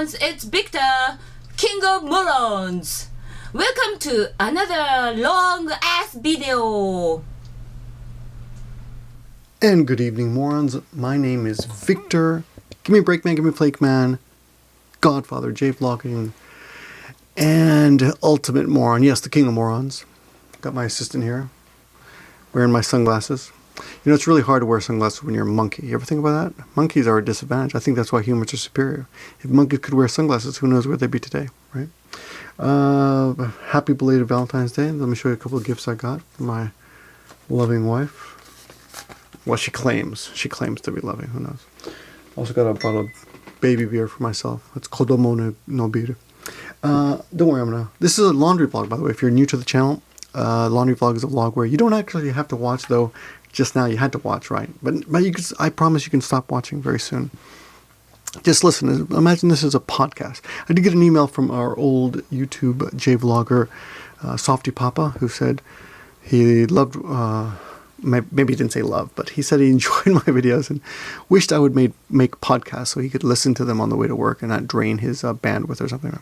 morons, it's Victor, King of Morons. Welcome to another long-ass video. And good evening, morons. My name is Victor. Give me a break, man. Give me a flake, man. Godfather, jvlogging, and ultimate moron. Yes, the king of morons. Got my assistant here, wearing my sunglasses. You know, it's really hard to wear sunglasses when you're a monkey. You ever think about that? Monkeys are a disadvantage. I think that's why humans are superior. If monkeys could wear sunglasses, who knows where they'd be today, right? Happy belated Valentine's Day. Let me show you a couple of gifts I got from my loving wife. Well, she claims to be loving. Who knows? Also got a bottle of baby beer for myself. It's Kodomo no Beer. Don't worry, this is a laundry vlog, by the way. If you're new to the channel, laundry vlog is a vlog where you don't actually have to watch, though. Just now you had to watch, right? But you can, I promise you can stop watching very soon. Just listen. Imagine this is a podcast. I did get an email from our old YouTube jvlogger, Softy Papa, who said he loved, maybe he didn't say love, but he said he enjoyed my videos and wished I would make podcasts so he could listen to them on the way to work and not drain his bandwidth or something.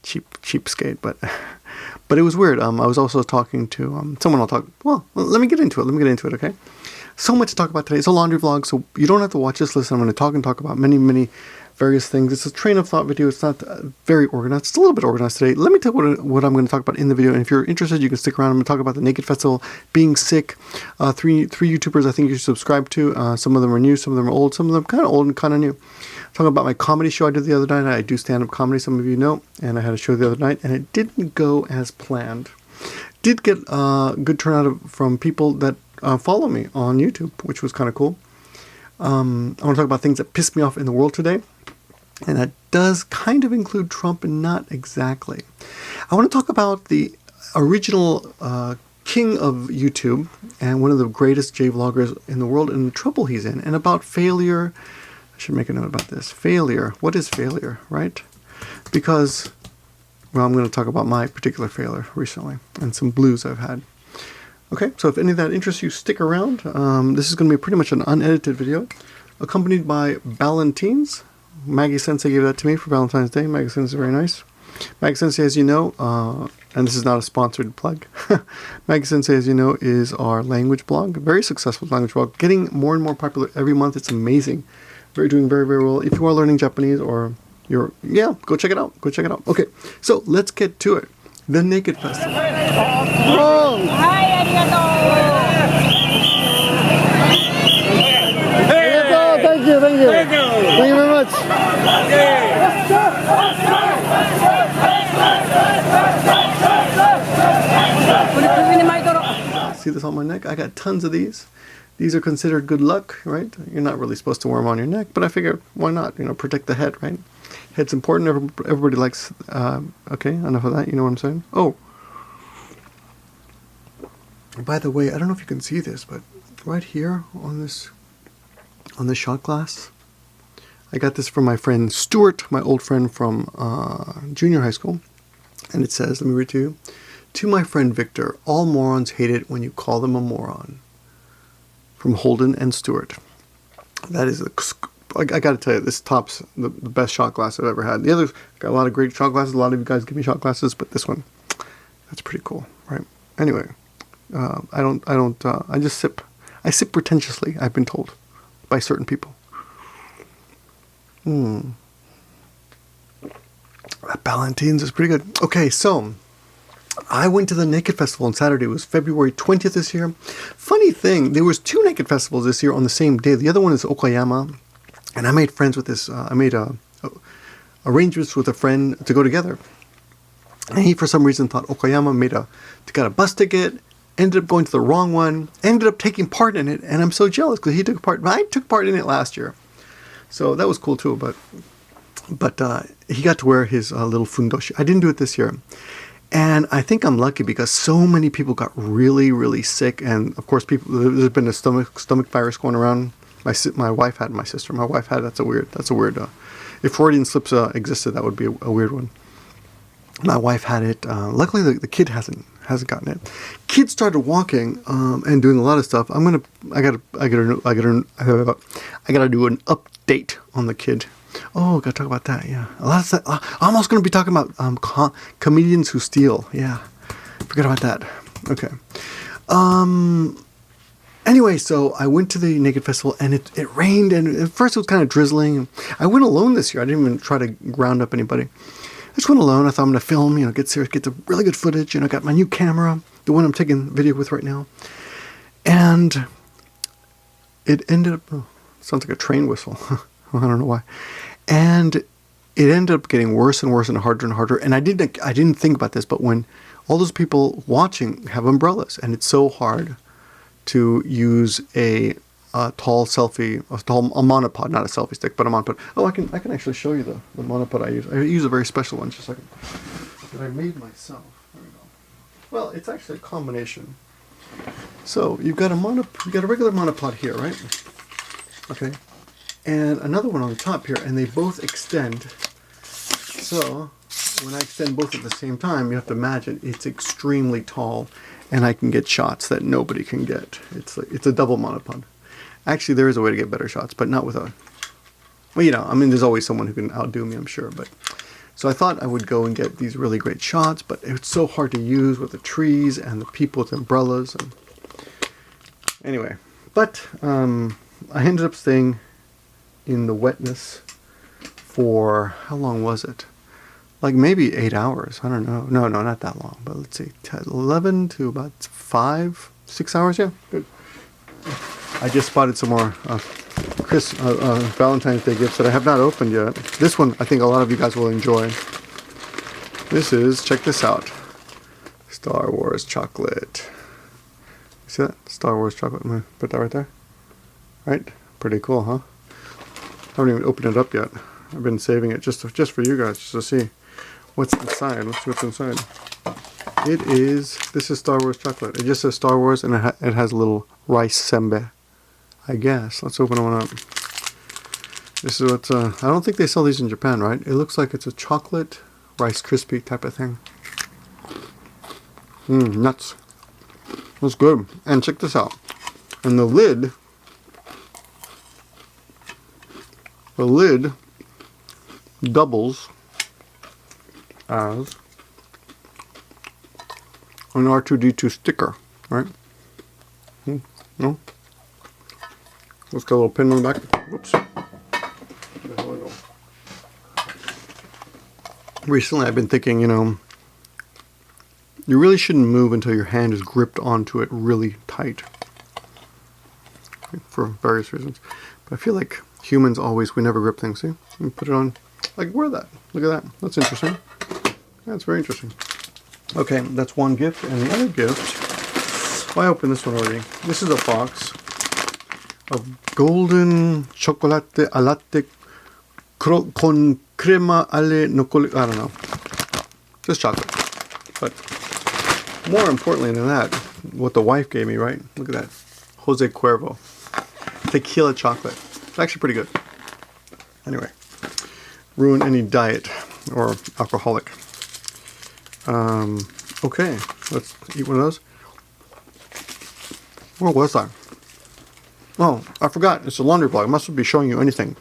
Cheapskate, but it was weird. I was also talking to someone. Let me get into it. Okay. So much to talk about today. It's a laundry vlog, so you don't have to watch this. Listen, I'm going to talk about many various things. It's a train of thought video. It's not very organized. It's a little bit organized today. Let me tell you what I'm going to talk about in the video. And if you're interested, you can stick around. I'm going to talk about the Naked Festival, being sick. Three YouTubers I think you should subscribe to. Some of them are new, some of them are old, some of them kind of old and kind of new. Talking about my comedy show I did the other night. I do stand-up comedy, some of you know, and I had a show the other night, and it didn't go as planned. Did get a good turnout from people that follow me on YouTube, which was kind of cool. I want to talk about things that pissed me off in the world today, and that does kind of include Trump, and not exactly. I want to talk about the original king of YouTube and one of the greatest jvloggers in the world and the trouble he's in, and about failure. I should make a note about this. Failure. What is failure, right? Because, well, I'm going to talk about my particular failure recently and some blues I've had. Okay, so if any of that interests you, stick around. This is going to be pretty much an unedited video, accompanied by Ballantines. Maggie Sensei gave that to me for Valentine's Day. Maggie Sensei is very nice. Maggie Sensei, as you know, and this is not a sponsored plug, Maggie Sensei, as you know, is our language blog. A very successful language blog. Getting more and more popular every month. It's amazing. Doing very, very well. If you are learning Japanese or go check it out. Okay, so let's get to it. The Naked Festival. Oh. Hi, Thank you very much. See this on my neck? I got tons of these. These are considered good luck, right? You're not really supposed to wear them on your neck, but I figure, why not? You know, protect the head, right? Head's important. Everybody likes, okay, enough of that. You know what I'm saying? Oh. By the way, I don't know if you can see this, but right here on this shot glass, I got this from my friend Stuart, my old friend from junior high school. And it says, let me read to you. To my friend Victor, all morons hate it when you call them a moron. From Holden and Stewart. That is, I got to tell you, this tops the best shot glass I've ever had. The others got a lot of great shot glasses. A lot of you guys give me shot glasses, but this one, that's pretty cool, right? Anyway, I just sip. I sip pretentiously, I've been told by certain people. That Ballantines is pretty good. Okay, so I went to the Naked Festival on Saturday. It was February 20th this year. Funny thing, there was 2 Naked Festivals this year on the same day. The other one is Okayama, and I made friends with this. I made arrangements with a friend to go together. And he, for some reason, thought Okayama got a bus ticket, ended up going to the wrong one, ended up taking part in it, and I'm so jealous because he took part. I took part in it last year, so that was cool too. But he got to wear his little fundoshi. I didn't do it this year. And I think I'm lucky because so many people got really, really sick. And of course, there's been a stomach virus going around. My wife had, my sister, my wife had. That's a weird. If Freudian slips existed, that would be a weird one. My wife had it. Luckily, the kid hasn't gotten it. Kid started walking and doing a lot of stuff. I gotta do an update on the kid. Oh, gotta talk about that. Yeah, a lot of stuff. I'm also gonna be talking about comedians who steal. Yeah, forget about that. Okay. Anyway, so I went to the Naked Festival, and it rained, and at first it was kind of drizzling. I went alone this year. I didn't even try to round up anybody. I just went alone. I thought I'm going to film, get serious, get the really good footage. I got my new camera, the one I'm taking video with right now. And it ended up, sounds like a train whistle. I don't know why. And it ended up getting worse and worse and harder. And I didn't think about this, but when all those people watching have umbrellas, and it's so hard to use a tall a monopod, not a selfie stick, but a monopod. Oh, I can actually show you the monopod I use. I use a very special one, just like that I made myself. There we go. Well, it's actually a combination. So you've got a regular monopod here, right? Okay, and another one on the top here, and they both extend. So when I extend both at the same time, you have to imagine it's extremely tall, and I can get shots that nobody can get. It's a double monopod. Actually, there is a way to get better shots, but not with a... Well, there's always someone who can outdo me, I'm sure. But so I thought I would go and get these really great shots, but it's so hard to use with the trees and the people with umbrellas. And anyway, but I ended up staying in the wetness for... How long was it? Like maybe 8 hours. I don't know. No, not that long. But let's see, 11 to about 6 hours. Yeah, good. I just spotted some more Valentine's Day gifts that I have not opened yet. This one, I think a lot of you guys will enjoy. This is, check this out, Star Wars chocolate. See that? Star Wars chocolate. I'm gonna put that right there. Right? Pretty cool, huh? I haven't even opened it up yet. I've been saving it just for you guys, just to see what's inside. Let's see what's inside. This is Star Wars chocolate. It just says Star Wars, and it has a little rice sembe, I guess. Let's open one up. This is what, I don't think they sell these in Japan, right? It looks like it's a chocolate Rice Krispie type of thing. Nuts. That's good. And check this out. And the lid doubles as an R2-D2 sticker, right? No? Let's get a little pin on the back. Whoops. Recently I've been thinking, you really shouldn't move until your hand is gripped onto it really tight. For various reasons. But I feel like humans we never grip things. See? You put it on, wear that. Look at that. That's interesting. That's very interesting. Okay, that's one gift. And the other gift, I opened this one already. This is a box of golden chocolate al latte con crema alle nocciole. I don't know. Just chocolate. But more importantly than that, what the wife gave me, right? Look at that. Jose Cuervo. Tequila chocolate. It's actually pretty good. Anyway, ruin any diet or alcoholic. Okay, let's eat one of those. Where was I? Oh, I forgot. It's a laundry blog. I mustn't be showing you anything.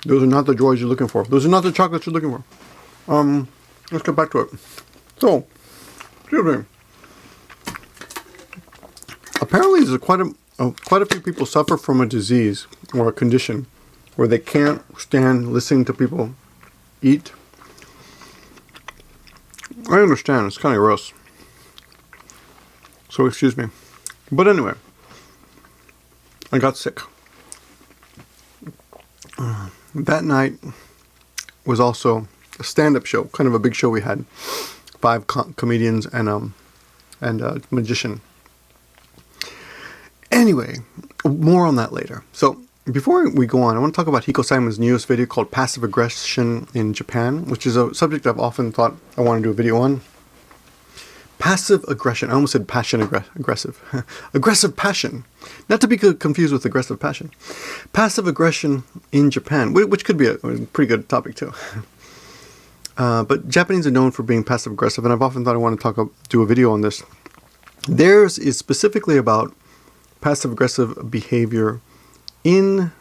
Those are not the joys you're looking for. Those are not the chocolates you're looking for. Let's get back to it. So, excuse me. Apparently, there's quite a few people suffer from a disease or a condition where they can't stand listening to people eat. I understand, it's kind of gross. So excuse me. But anyway, I got sick. That night was also a stand-up show, kind of a big show we had. 5 comedians and a magician. Anyway, more on that later. So before we go on, I want to talk about Hiko Simon's newest video called Passive Aggression in Japan, which is a subject I've often thought I want to do a video on. Passive aggression. I almost said aggressive. Aggressive passion. Not to be confused with aggressive passion. Passive aggression in Japan, which could be a pretty good topic too. But Japanese are known for being passive aggressive, and I've often thought I want to do a video on this. Theirs is specifically about passive aggressive behavior in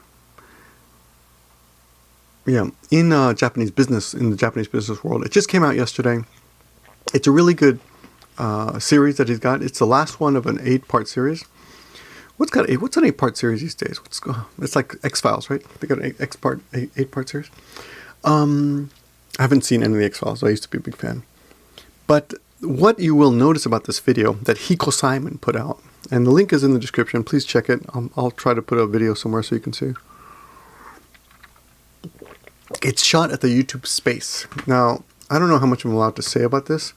Yeah, in Japanese business, in the Japanese business world. It just came out yesterday. It's a really good series that he's got. It's the last one of an 8-part series. What's an 8-part series these days? It's like X-Files, right? They got an 8-part series. I haven't seen any of the X-Files. I used to be a big fan. But what you will notice about this video that Hiko Simon put out, and the link is in the description. Please check it. I'll try to put a video somewhere so you can see. It's shot at the YouTube Space. Now, I don't know how much I'm allowed to say about this,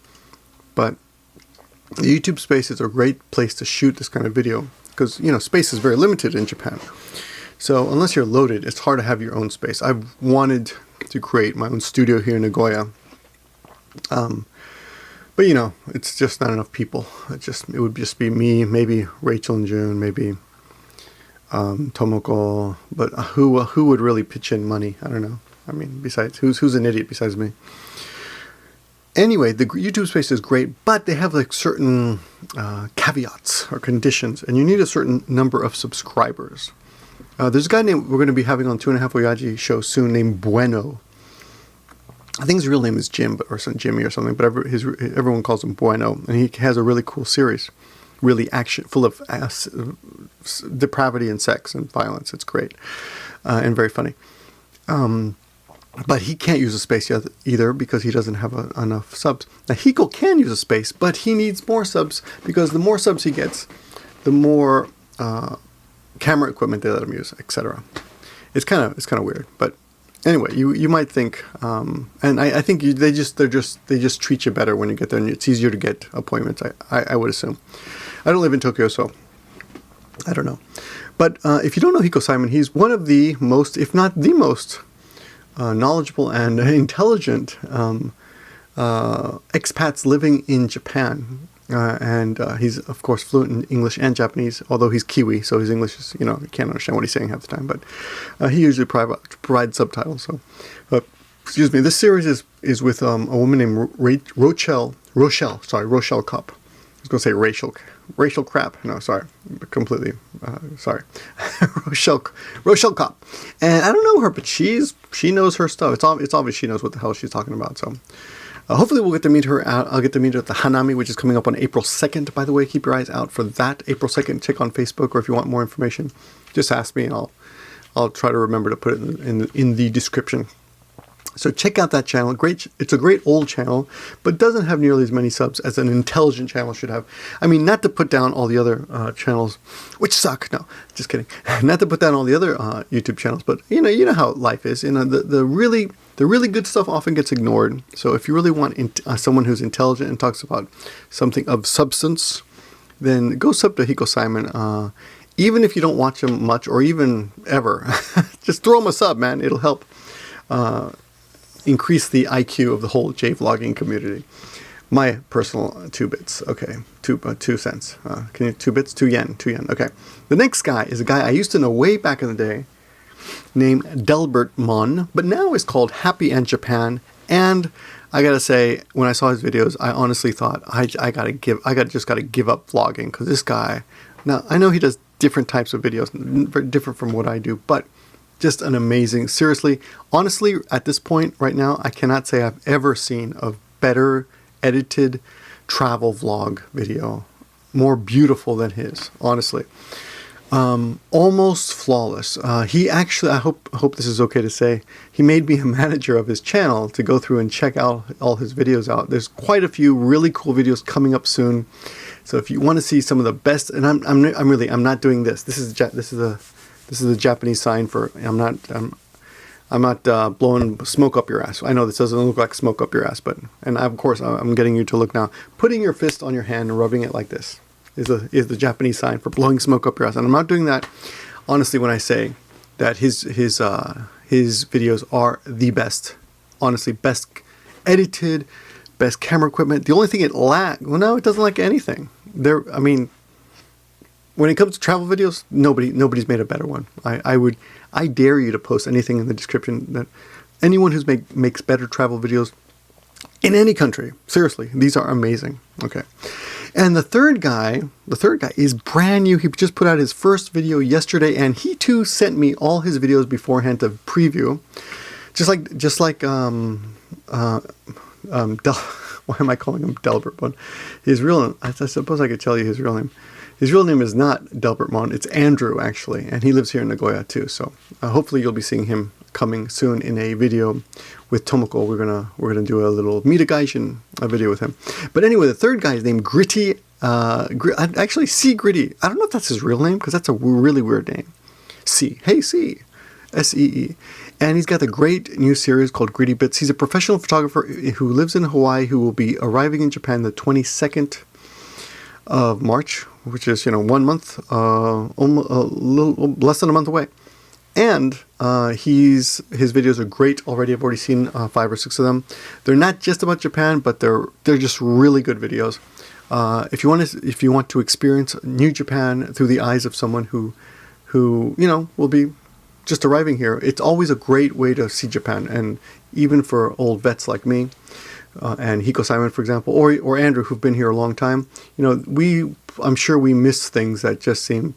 but the YouTube Space is a great place to shoot this kind of video because, space is very limited in Japan. So unless you're loaded, it's hard to have your own space. I've wanted to create my own studio here in Nagoya. But it's just not enough people. It would just be me, maybe Rachel and June, maybe Tomoko. But who would really pitch in money? I don't know. I mean, besides who's an idiot besides me? Anyway, the YouTube Space is great, but they have like certain caveats or conditions, and you need a certain number of subscribers. There's a guy we're going to be having on 2.5 Oyaji show soon named Bueno. I think his real name is Jim, or Jimmy or something, but everyone calls him Bueno, and he has a really cool series, really full of depravity and sex and violence. It's great and very funny. But he can't use a space either because he doesn't have enough subs. Now, Hiko can use a space, but he needs more subs because the more subs he gets, the more camera equipment they let him use, etc. It's kind of weird, but anyway, you might think, and I think they just treat you better when you get there, and it's easier to get appointments. I would assume. I don't live in Tokyo, so I don't know. But if you don't know Hiko Simon, he's one of the most, if not the most, knowledgeable and intelligent expats living in Japan. And he's, of course, fluent in English and Japanese, although he's Kiwi, so his English is, you can't understand what he's saying half the time. But he usually provides subtitles. So, excuse me, this series is with a woman named Rochelle Kopp. I was going to say racial crap. No, sorry, completely sorry. Rochelle Kopp. And I don't know her, but she knows her stuff. It's obvious she knows what the hell she's talking about. So hopefully we'll get to meet her. I'll get to meet her at the Hanami, which is coming up on April 2nd. By the way, keep your eyes out for that. April 2nd. Check on Facebook, or if you want more information, just ask me, and I'll try to remember to put it in the description. So check out that channel. It's a great old channel, but doesn't have nearly as many subs as an intelligent channel should have. I mean, not to put down all the other channels, which suck. No, just kidding. Not to put down all the other YouTube channels, but you know how life is. The really good stuff often gets ignored. So if you really want someone who's intelligent and talks about something of substance, then go sub to Hiko Simon. Even if you don't watch him much or even ever, just throw him a sub, man. It'll help increase the IQ of the whole jvlogging community. My personal 2 bits. Okay, 2 cents. Can you 2 bits? 2 yen. Okay. The next guy is a guy I used to know way back in the day, named Delbert Mon, but now is called Happy and Japan. And I gotta say, when I saw his videos, I honestly thought I gotta give up vlogging, because this guy. Now I know he does different types of videos, very different from what I do, but just an amazing, seriously, honestly, at this point right now, I cannot say I've ever seen a better edited travel vlog video, more beautiful than his, honestly. Almost flawless. He actually, I hope this is okay to say, he made me a manager of his channel to go through and check out all his videos out. There's quite a few really cool videos coming up soon. So if you want to see some of the best, and I'm not doing this. This is a Japanese sign for I'm not blowing smoke up your ass. I know this doesn't look like smoke up your ass, of course I'm getting you to look now. Putting your fist on your hand and rubbing it like this is the Japanese sign for blowing smoke up your ass. And I'm not doing that honestly when I say that his videos are the best. Honestly, best edited, best camera equipment. The only thing it lacks, well, no, it doesn't lack anything. When it comes to travel videos, nobody's made a better one. I dare you to post anything in the description that anyone who makes better travel videos in any country. Seriously, these are amazing. Okay. And the third guy is brand new. He just put out his first video yesterday, and he too sent me all his videos beforehand to preview. just like why am I calling him Delbert Mon? His real name, I suppose I could tell you his real name. His real name is not Delbert Mon. It's Andrew, actually, and he lives here in Nagoya too. So hopefully you'll be seeing him coming soon in a video with Tomoko. We're gonna do a little Gaijin video with him. But anyway, the third guy is named Gritti. Actually, C Gritti. I don't know if that's his real name because that's a really weird name. C. Hey C. S-E-E. And he's got the great new series called Gritti Bits. He's a professional photographer who lives in Hawaii, who will be arriving in Japan the 22nd of March, which is, 1 month, a little less than a month away. And his videos are great already. I've already seen 5 or 6 of them. They're not just about Japan, but they're just really good videos. If you want to experience New Japan through the eyes of someone who will be just arriving here, it's always a great way to see Japan. And even for old vets like me, and Hiko Simon, for example, or Andrew, who've been here a long time, I'm sure we miss things that just seem,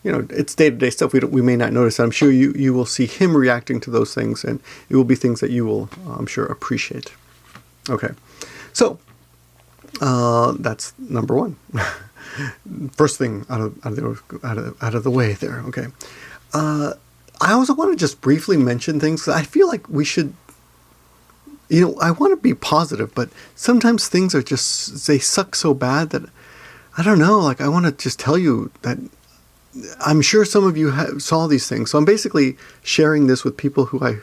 it's day-to-day stuff we may not notice. I'm sure you will see him reacting to those things, and it will be things that you will, I'm sure, appreciate. Okay, so that's number 1. First thing out of the way there. Okay. I also want to just briefly mention things. I feel like we should, I want to be positive, but sometimes things are just, they suck so bad that, I don't know, like I want to just tell you that I'm sure some of you saw these things. So I'm basically sharing this with people who I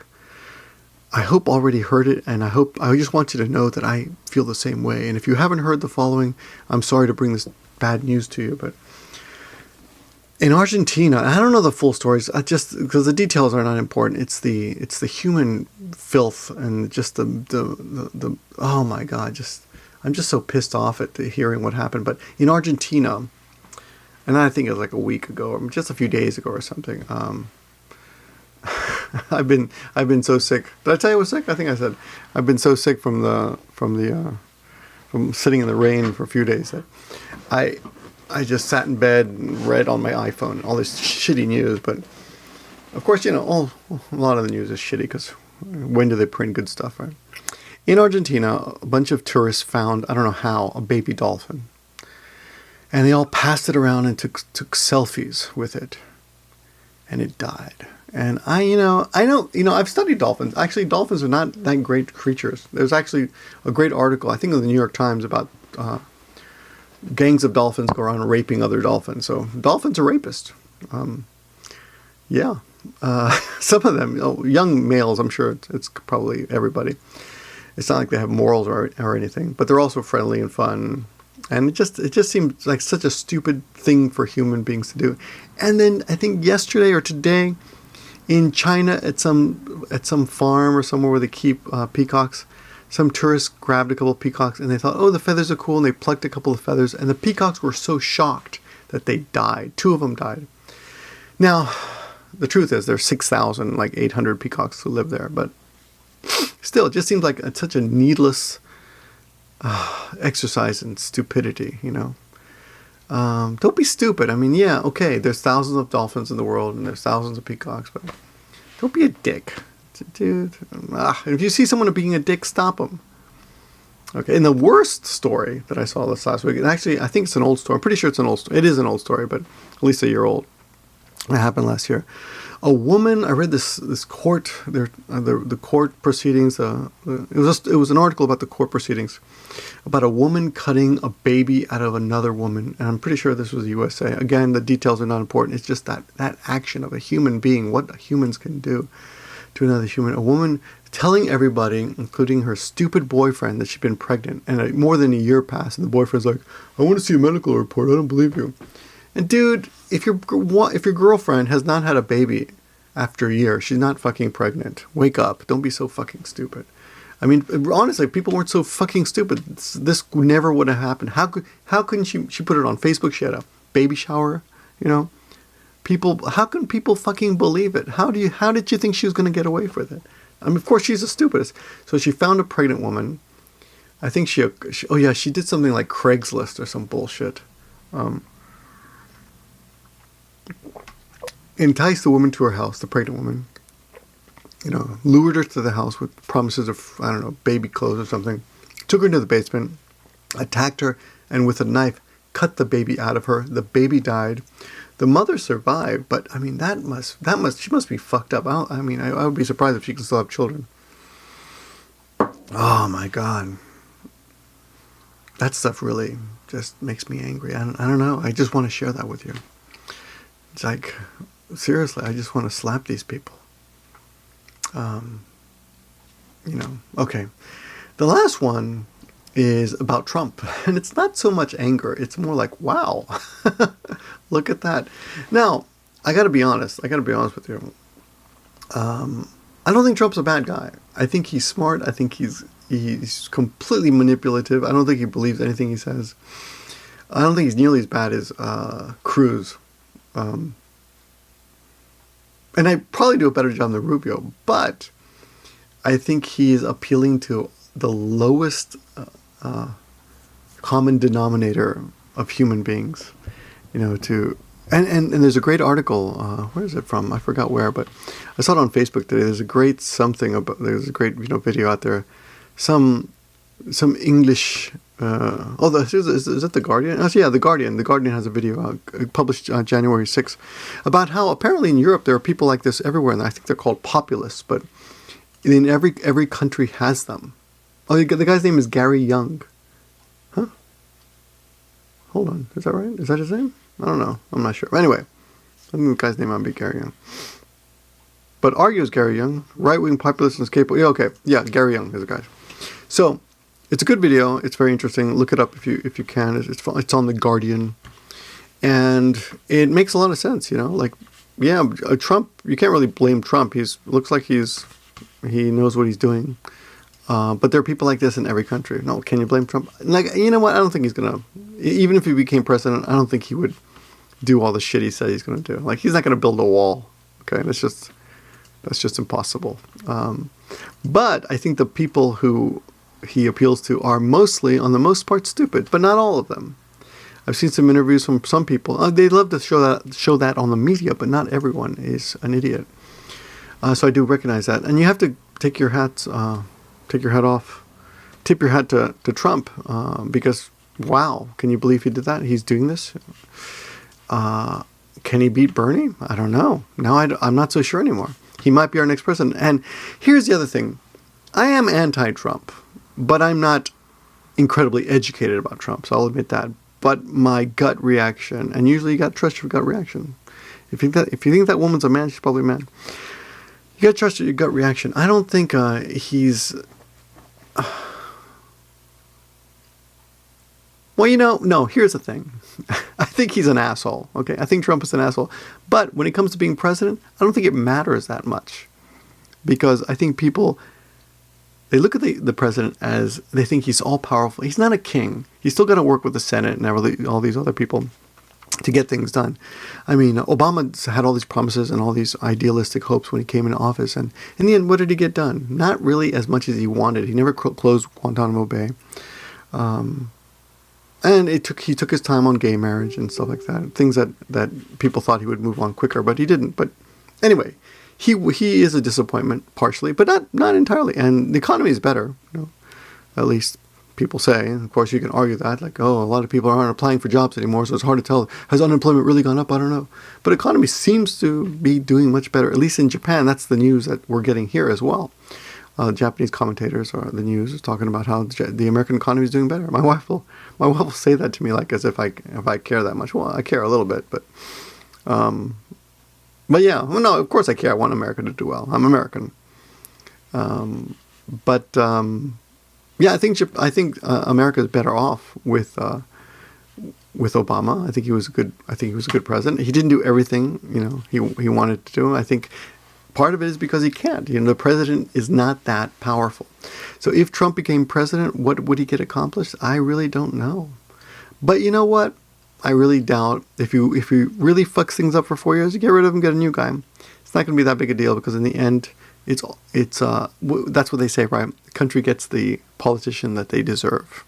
hope already heard it, and I just want you to know that I feel the same way. And if you haven't heard the following, I'm sorry to bring this bad news to you, but in Argentina, I don't know the full stories, just because the details are not important. It's the human filth and just the oh my God, I'm just so pissed off at hearing what happened. But in Argentina, and I think it was like a week ago, or just a few days ago or something. I've been so sick. Did I tell you I was sick? I think I said I've been so sick from sitting in the rain for a few days that I just sat in bed and read on my iPhone all this shitty news. But of course, a lot of the news is shitty because when do they print good stuff, right? In Argentina, a bunch of tourists found, I don't know how, a baby dolphin. And they all passed it around and took selfies with it. And it died. And I've studied dolphins. Actually, dolphins are not that great creatures. There's actually a great article, I think in the New York Times, about gangs of dolphins go around raping other dolphins. So dolphins are rapists. Some of them, young males, I'm sure it's probably everybody. It's not like they have morals or anything, but they're also friendly and fun. And it just seems like such a stupid thing for human beings to do. And then I think yesterday or today in China at some farm or somewhere where they keep peacocks, some tourists grabbed a couple of peacocks and they thought, oh, the feathers are cool, and they plucked a couple of feathers, and the peacocks were so shocked that they died. 2 of them died. Now, the truth is there's 6,800 peacocks who live there, but still, it just seems like it's such a needless exercise in stupidity, Don't be stupid. I mean, yeah, okay, there's thousands of dolphins in the world and there's thousands of peacocks, but don't be a dick. Dude, if you see someone being a dick, stop them. Okay, and the worst story that I saw this last week, and actually I think it's an old story. I'm pretty sure it's an old story. It is an old story, but at least a year old. It happened last year. A woman, I read this court, the court proceedings. It was an article about the court proceedings, about a woman cutting a baby out of another woman, and I'm pretty sure this was the USA. Again, the details are not important. It's just that action of a human being, what humans can do to another human. A woman telling everybody, including her stupid boyfriend, that she'd been pregnant, and more than a year passed, and the boyfriend's like, I want to see a medical report, I don't believe you. And dude, if your girlfriend has not had a baby after a year, she's not fucking pregnant. Wake up. Don't be so fucking stupid. I mean, honestly, if people weren't so fucking stupid, this never would have happened. How couldn't she put it on Facebook? She had a baby shower, How can people fucking believe it? How did you think she was going to get away with it? I mean, of course, she's the stupidest. So she found a pregnant woman. I think she did something like Craigslist or some bullshit. Enticed the woman to her house, the pregnant woman. lured her to the house with promises of, I don't know, baby clothes or something, took her into the basement, attacked her, and with a knife, cut the baby out of her. The baby died. The mother survived, but I mean, she must be fucked up. I would be surprised if she can still have children. Oh my God. That stuff really just makes me angry. I don't know. I just want to share that with you. It's like, seriously, I just want to slap these people. Okay. The last one is about Trump. And it's not so much anger. It's more like, wow, look at that. Now, I got to be honest. With you. I don't think Trump's a bad guy. I think he's smart. I think he's completely manipulative. I don't think he believes anything he says. I don't think he's nearly as bad as Cruz. And I probably do a better job than Rubio, but I think he is appealing to the lowest common denominator of human beings. And there's a great article, where is it from? I forgot where, but I saw it on Facebook today. There's a great video out there. Some English, is that The Guardian? Oh, yeah, The Guardian. The Guardian has a video published January 6th about how apparently in Europe there are people like this everywhere, and I think they're called populists, but in every country has them. Oh, the guy's name is Gary Younge. Huh? Hold on, is that right? Is that his name? I don't know. I'm not sure. Anyway, I think the guy's name might be Gary Younge. But argues Gary Younge, right-wing populist and capable. Yeah, okay. Yeah, Gary Younge is the guy. So, it's a good video. It's very interesting. Look it up if you can. It's on The Guardian. And it makes a lot of sense, Trump, you can't really blame Trump. Looks like he knows what he's doing. But there are people like this in every country. No, can you blame Trump? You know what? I don't think he's going to, even if he became president, I don't think he would do all the shit he said he's going to do. He's not going to build a wall. Okay, that's just impossible. But I think the people who he appeals to are mostly, on the most part, stupid, but not all of them. I've seen some interviews from some people. They love to show that on the media, but not everyone is an idiot. So I do recognize that, and you have to take your hat off, tip your hat to Trump, because wow, can you believe he did that? He's doing this. Can he beat Bernie? I don't know. Now I'm not so sure anymore. He might be our next president. And here's the other thing. I am anti-Trump, but I'm not incredibly educated about Trump, so I'll admit that. But my gut reaction, and usually you got to trust your gut reaction. If you think that woman's a man, she's probably a man. You got to trust your gut reaction. I don't think he's... Well, no, here's the thing. I think he's an asshole, okay? I think Trump is an asshole. But when it comes to being president, I don't think it matters that much. Because I think people, they look at the president as, they think he's all-powerful. He's not a king. He's still got to work with the Senate and all these other people to get things done. I mean, Obama had all these promises and all these idealistic hopes when he came into office. And in the end, what did he get done? Not really as much as he wanted. He never closed Guantanamo Bay. And he took his time on gay marriage and stuff like that. Things that people thought he would move on quicker, but he didn't. But anyway, he is a disappointment partially, but not entirely. And the economy is better, at least people say. And of course, you can argue that, a lot of people aren't applying for jobs anymore, so it's hard to tell. Has unemployment really gone up? I don't know. But economy seems to be doing much better, at least in Japan. That's the news that we're getting here as well. Japanese commentators or the news is talking about how the American economy is doing better. My wife will say that to me as if I care that much. Well, I care a little bit, but yeah, well, no, of course I care. I want America to do well. I'm American. Yeah, I think America is better off with Obama. I think he was a good president. He didn't do everything he wanted to do. I think part of it is because he can't. The president is not that powerful. So if Trump became president, what would he get accomplished? I really don't know. But you know what? I really doubt if you really fucks things up for 4 years, you get rid of him, get a new guy. It's not going to be that big a deal because in the end, it's that's what they say, right? The country gets the politician that they deserve.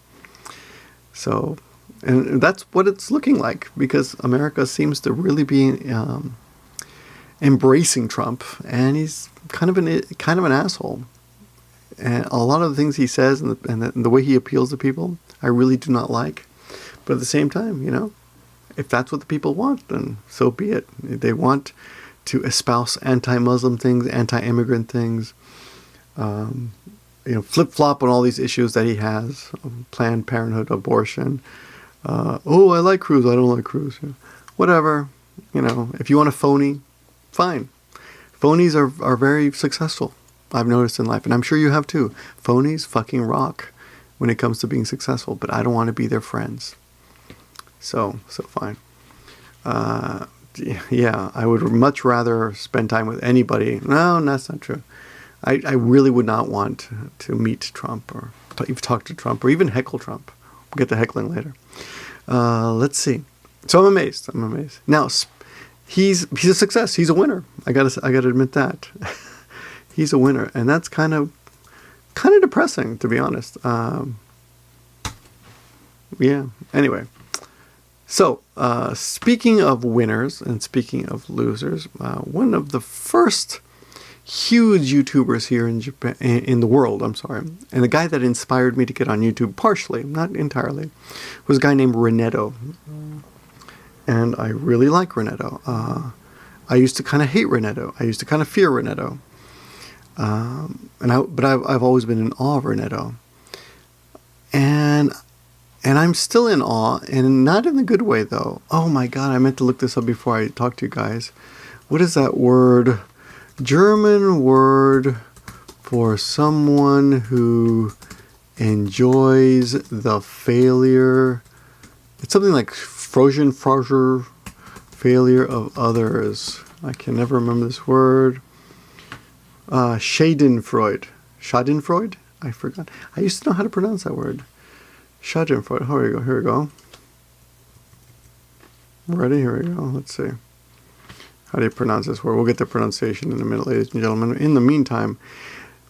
So, and that's what it's looking like because America seems to really be embracing Trump, and he's kind of an asshole. And a lot of the things he says and the way he appeals to people, I really do not like. But at the same time, if that's what the people want, then so be it. They want to espouse anti-Muslim things, anti-immigrant things, flip-flop on all these issues that he has, Planned Parenthood, abortion. I like Cruz, I don't like Cruz. Whatever. If you want a phony, fine. Phonies are very successful, I've noticed in life, and I'm sure you have too. Phonies fucking rock when it comes to being successful, but I don't want to be their friends. So fine. Yeah, I would much rather spend time with anybody. No, that's not true. I really would not want to meet Trump or even talk to Trump or even heckle Trump. We'll get to heckling later. Let's see. So I'm amazed. Now, he's a success. He's a winner. I gotta admit that. He's a winner, and that's kind of depressing, to be honest. Yeah. Anyway. So, speaking of winners and speaking of losers, one of the first huge YouTubers here in Japan, in the world, and the guy that inspired me to get on YouTube partially, not entirely, was a guy named Renetto. And I really like Renetto. I used to kind of hate Renetto. I used to kind of fear Renetto. But I've always been in awe of Renetto. And I'm still in awe, and not in the good way, though. Oh my God, I meant to look this up before I talk to you guys. What is that word? German word for someone who enjoys the failure. It's something like Fraser, failure of others. I can never remember this word. Schadenfreude. Schadenfreude? I forgot. I used to know how to pronounce that word. Schadenfreude. Here we go. Ready? Here we go. Let's see. How do you pronounce this word? We'll get the pronunciation in a minute, ladies and gentlemen. In the meantime,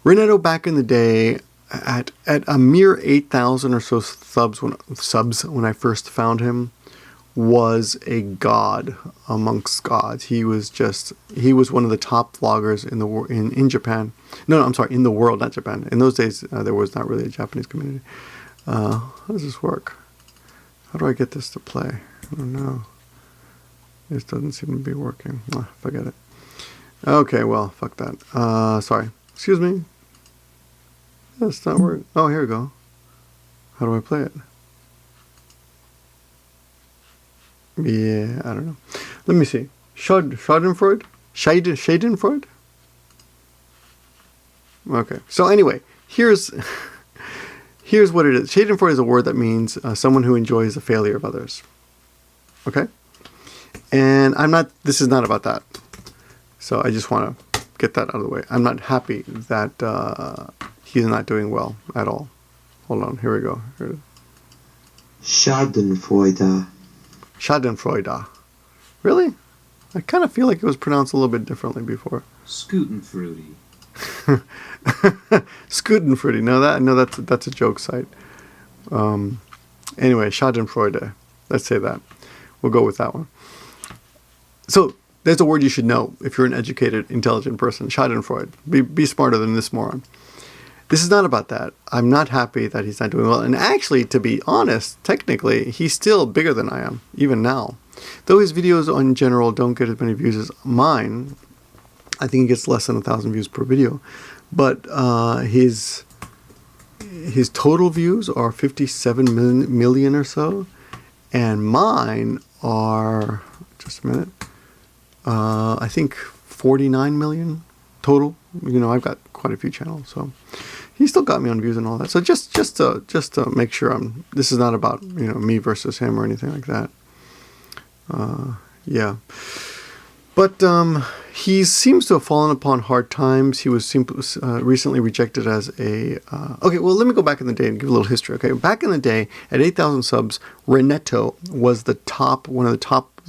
Renetto back in the day, at a mere 8,000 or so subs when I first found him, was a god amongst gods. He was one of the top vloggers in Japan. No, I'm sorry, in the world, not Japan. In those days, there was not really a Japanese community. How does this work? How do I get this to play? I don't know. This doesn't seem to be working. Forget it. Okay, well, fuck that. Sorry. Excuse me. That's not working. Oh, here we go. How do I play it? Yeah, I don't know. Let me see. Schadenfreude? Schadenfreude? Okay. So anyway, here's what it is. Schadenfreude is a word that means someone who enjoys the failure of others. Okay? And this is not about that. So I just want to get that out of the way. I'm not happy that he's not doing well at all. Hold on, here we go. Here. Schadenfreude. Schadenfreude. Really? I kind of feel like it was pronounced a little bit differently before. Scootenfruity. Scootenfruity. No, that's a joke site. Anyway, Schadenfreude. Let's say that. We'll go with that one. So there's a word you should know if you're an educated, intelligent person. Schadenfreude. Be smarter than this moron. This is not about that. I'm not happy that he's not doing well. And actually, to be honest, technically, he's still bigger than I am, even now. Though his videos in general don't get as many views as mine, I think he gets less than 1,000 views per video. But his total views are 57 million or so. And mine are, just a minute, I think 49 million total. I've got quite a few channels, so he still got me on views and all that. So just to make sure this is not about me versus him or anything like that. Yeah, but he seems to have fallen upon hard times. He was recently rejected as a. Okay, well, let me go back in the day and give a little history. Okay, back in the day, at 8,000 subs, Renetto was one of the top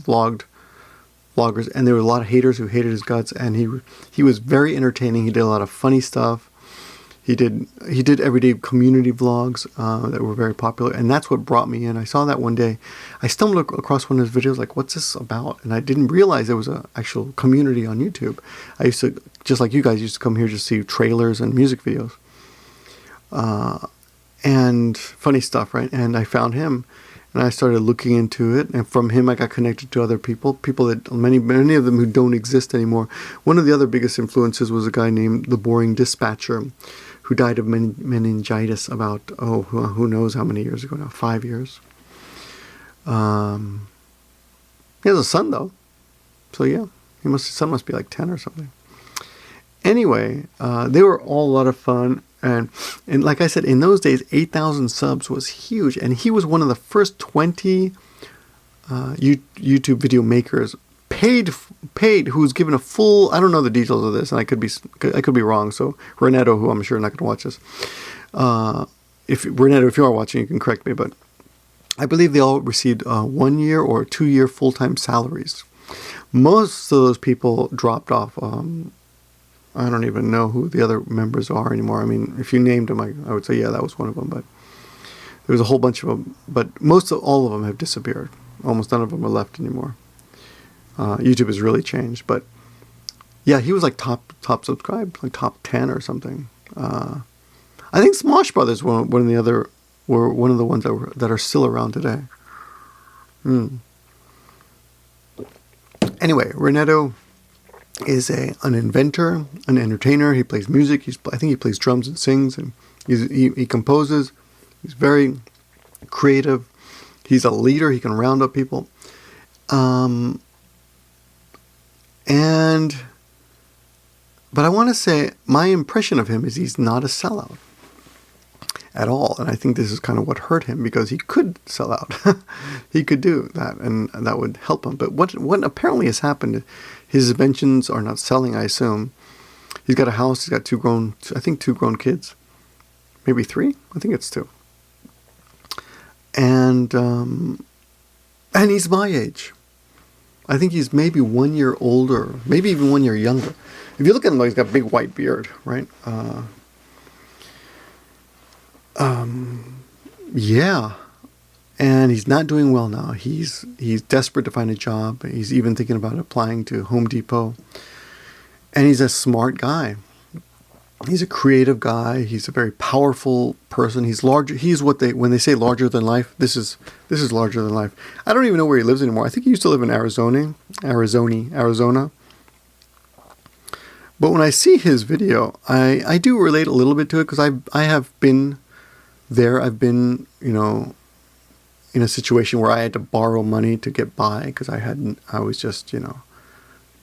vloggers, and there were a lot of haters who hated his guts, and he was very entertaining. He did a lot of funny stuff. He did everyday community vlogs that were very popular, and that's what brought me in. I saw that one day. I stumbled across one of his videos, like, what's this about? And I didn't realize there was an actual community on YouTube. I used to, just like you guys, used to come here to see trailers and music videos. And funny stuff, right? And I found him, and I started looking into it, and from him I got connected to other people that many of them who don't exist anymore. One of the other biggest influences was a guy named The Boring Dispatcher, who died of meningitis about, who knows how many years ago now, 5 years. He has a son, though. So, yeah, his son must be like 10 or something. Anyway, they were all a lot of fun. And like I said, in those days, 8,000 subs was huge. And he was one of the first 20 YouTube video makers paid, who was given a full, I don't know the details of this, and I could be wrong. So Renato, who I'm sure not going to watch this, if you are watching, you can correct me, but I believe they all received 1 year or 2 year full-time salaries. Most of those people dropped off. I don't even know who the other members are anymore. I mean, if you named them, I would say, yeah, that was one of them, but there was a whole bunch of them, but all of them have disappeared. Almost none of them are left anymore. YouTube has really changed, but yeah, he was like top subscribed, like top 10 or something. I think Smosh Brothers were one of the ones that are still around today. Anyway, Renato is an inventor, an entertainer. He plays music. I think he plays drums and sings, and he composes. He's very creative. He's a leader. He can round up people. But I want to say my impression of him is he's not a sellout at all. And I think this is kind of what hurt him, because he could sell out. He could do that, and that would help him. But what apparently has happened, his inventions are not selling, I assume. He's got a house. He's got two grown kids. Maybe 3? I think it's 2. And he's my age. I think he's maybe 1 year older, maybe even 1 year younger. If you look at him, he's got a big white beard, right? Yeah. And he's not doing well now. He's desperate to find a job. He's even thinking about applying to Home Depot. And he's a smart guy. He's a creative guy. He's a very powerful person. He's larger. He's when they say larger than life, this is larger than life. I don't even know where he lives anymore. I think he used to live in Arizona. But when I see his video, I do relate a little bit to it, because I have been there. I've been, in a situation where I had to borrow money to get by, because I was just,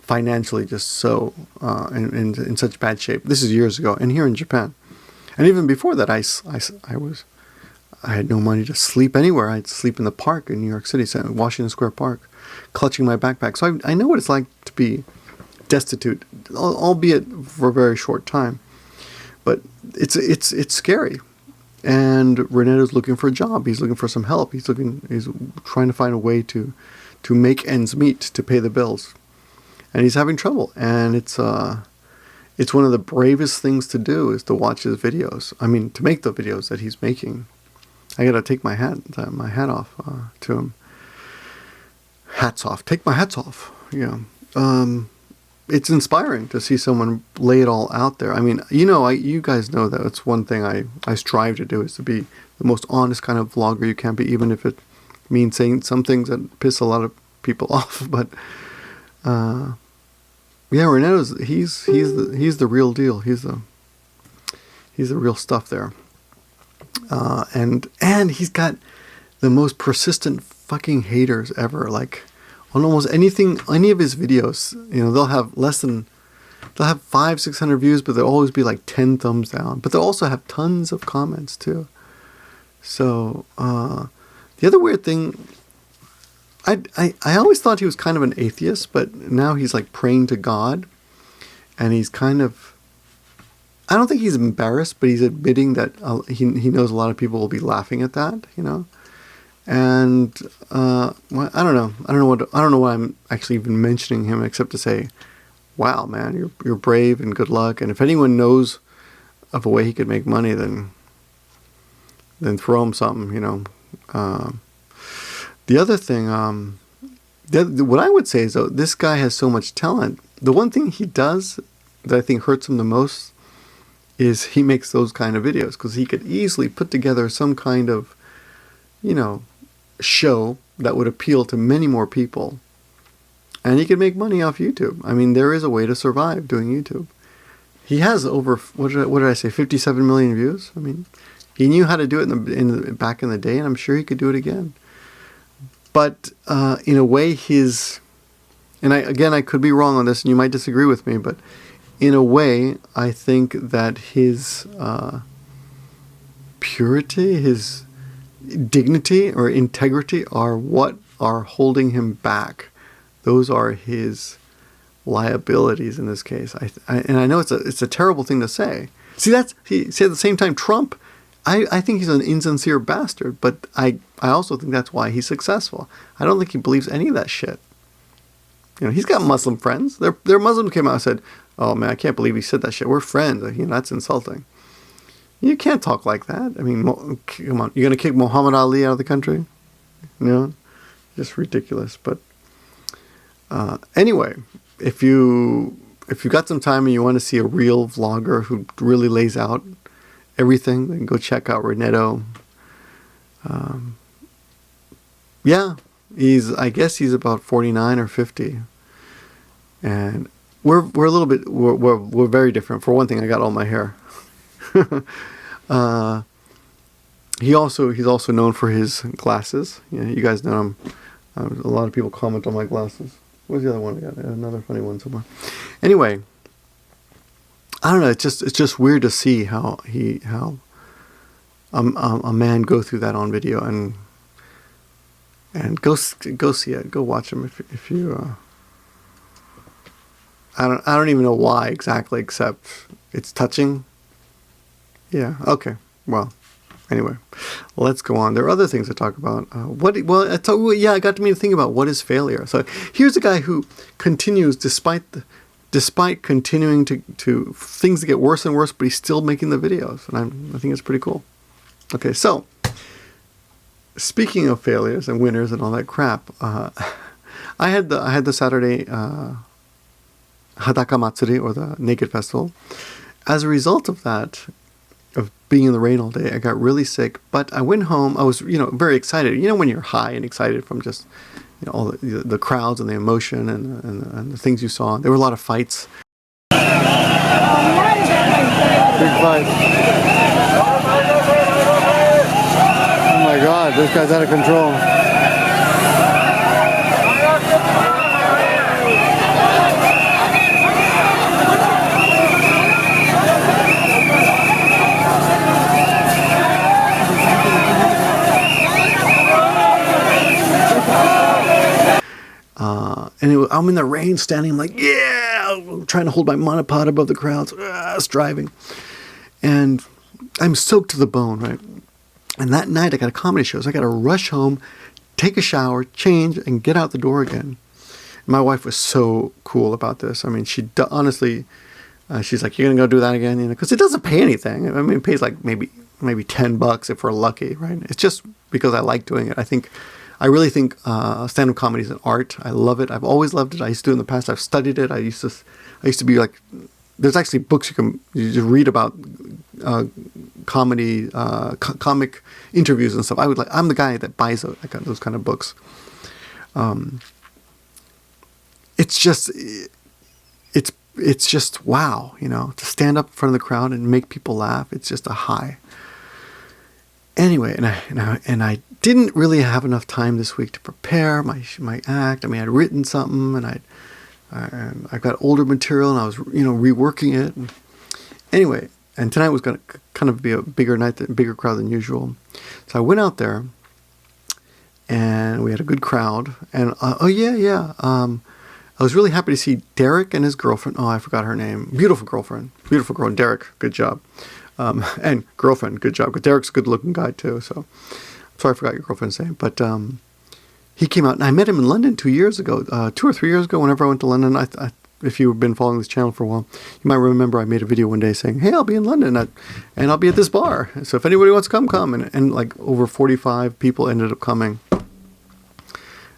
financially just so in such bad shape. This is years ago, and here in Japan. And even before that, I had no money to sleep anywhere. I had to sleep in the park in New York City, Washington Square Park, clutching my backpack. So I know what it's like to be destitute, albeit for a very short time. But it's scary. And Renato's looking for a job. He's looking for some help. He's trying to find a way to make ends meet, to pay the bills. And he's having trouble. And it's one of the bravest things to do is to watch his videos. I mean, to make the videos that he's making. I gotta take my hat off to him. Hats off. Take my hats off. Yeah. It's inspiring to see someone lay it all out there. I mean, you guys know that it's one thing I strive to do, is to be the most honest kind of vlogger you can be, even if it means saying some things that piss a lot of people off. But yeah, Renato's he's the real deal. He's the real stuff there. And he's got the most persistent fucking haters ever. Like, on almost any of his videos, they'll have 500-600 views, but there'll always be like 10 thumbs down. But they'll also have tons of comments too. So the other weird thing, I always thought he was kind of an atheist, but now he's like praying to God, and he's kind of, I don't think he's embarrassed, but he's admitting that he knows a lot of people will be laughing at that, And well, I don't know why I'm actually even mentioning him, except to say, wow, man, you're brave and good luck. And if anyone knows of a way he could make money, then throw him something, The other thing, what I would say is, though, this guy has so much talent. The one thing he does that I think hurts him the most is he makes those kind of videos, because he could easily put together some kind of, show that would appeal to many more people. And he could make money off YouTube. I mean, there is a way to survive doing YouTube. He has over, what did I say, 57 million views? I mean, he knew how to do it back in the day, and I'm sure he could do it again. But in a way, I could be wrong on this, and you might disagree with me, but in a way, I think that his purity, his dignity or integrity are what are holding him back. Those are his liabilities in this case. And I know it's a terrible thing to say. See, at the same time, Trump, I think he's an insincere bastard, but I also think that's why he's successful. I don't think he believes any of that shit. He's got Muslim friends. Their Muslims came out and said, "Oh man, I can't believe he said that shit. We're friends." That's insulting. You can't talk like that. I mean, come on, you're gonna kick Muhammad Ali out of the country? Just ridiculous. But anyway, if you got some time and you want to see a real vlogger who really lays out everything, then go check out Renetto. I guess he's about 49 or 50, and we're a little bit we're very different. For one thing, I got all my hair. He's also known for his glasses. You guys know him. A lot of people comment on my glasses. What's the other one I got? Another funny one somewhere. Anyway, I don't know. It's just weird to see how a man go through that on video, and go see it. Go watch him if you. I don't even know why exactly, except it's touching. Yeah. Okay. Well. Anyway, let's go on. There are other things to talk about. It got me to think about what is failure. So here's a guy who continues, despite continuing to things that get worse and worse, but he's still making the videos, and I think it's pretty cool. Okay, so speaking of failures and winners and all that crap, I had the Saturday Hadaka Matsuri, or the Naked Festival. As a result of that, of being in the rain all day, I got really sick, but I went home. I was, very excited. When you're high and excited from just, all the crowds and the emotion and the things you saw. There were a lot of fights. Big fights. Oh my God, this guy's out of control. And I'm in the rain, standing, I'm like, yeah, trying to hold my monopod above the crowds, striving. And I'm soaked to the bone, right? And that night I got a comedy show, so I got to rush home, take a shower, change, and get out the door again. And my wife was so cool about this. I mean, honestly, she's like, "You're going to go do that again?" Because it doesn't pay anything. I mean, it pays like maybe $10 if we're lucky, right? It's just because I like doing it. I really think stand-up comedy is an art. I love it. I've always loved it. I used to do it in the past. I've studied it. I used to be like, there's actually books you just read about comedy, comic interviews and stuff. I'm the guy that buys those kind of books. It's just wow, to stand up in front of the crowd and make people laugh. It's just a high. Anyway, and I didn't really have enough time this week to prepare my act. I mean, I'd written something, and I got older material, and I was reworking it. Anyway, and tonight was going to kind of be a bigger crowd than usual. So I went out there, and we had a good crowd. And I was really happy to see Derek and his girlfriend. Oh, I forgot her name. Beautiful girlfriend. Derek, good job. And girlfriend, good job. Because Derek's a good-looking guy too. So, sorry, I forgot your girlfriend's name. But he came out, and I met him in London 2 years ago, 2 or 3 years ago. Whenever I went to London, I if you've been following this channel for a while, you might remember I made a video one day saying, hey, I'll be in London and I'll be at this bar. So if anybody wants to come. And like over 45 people ended up coming.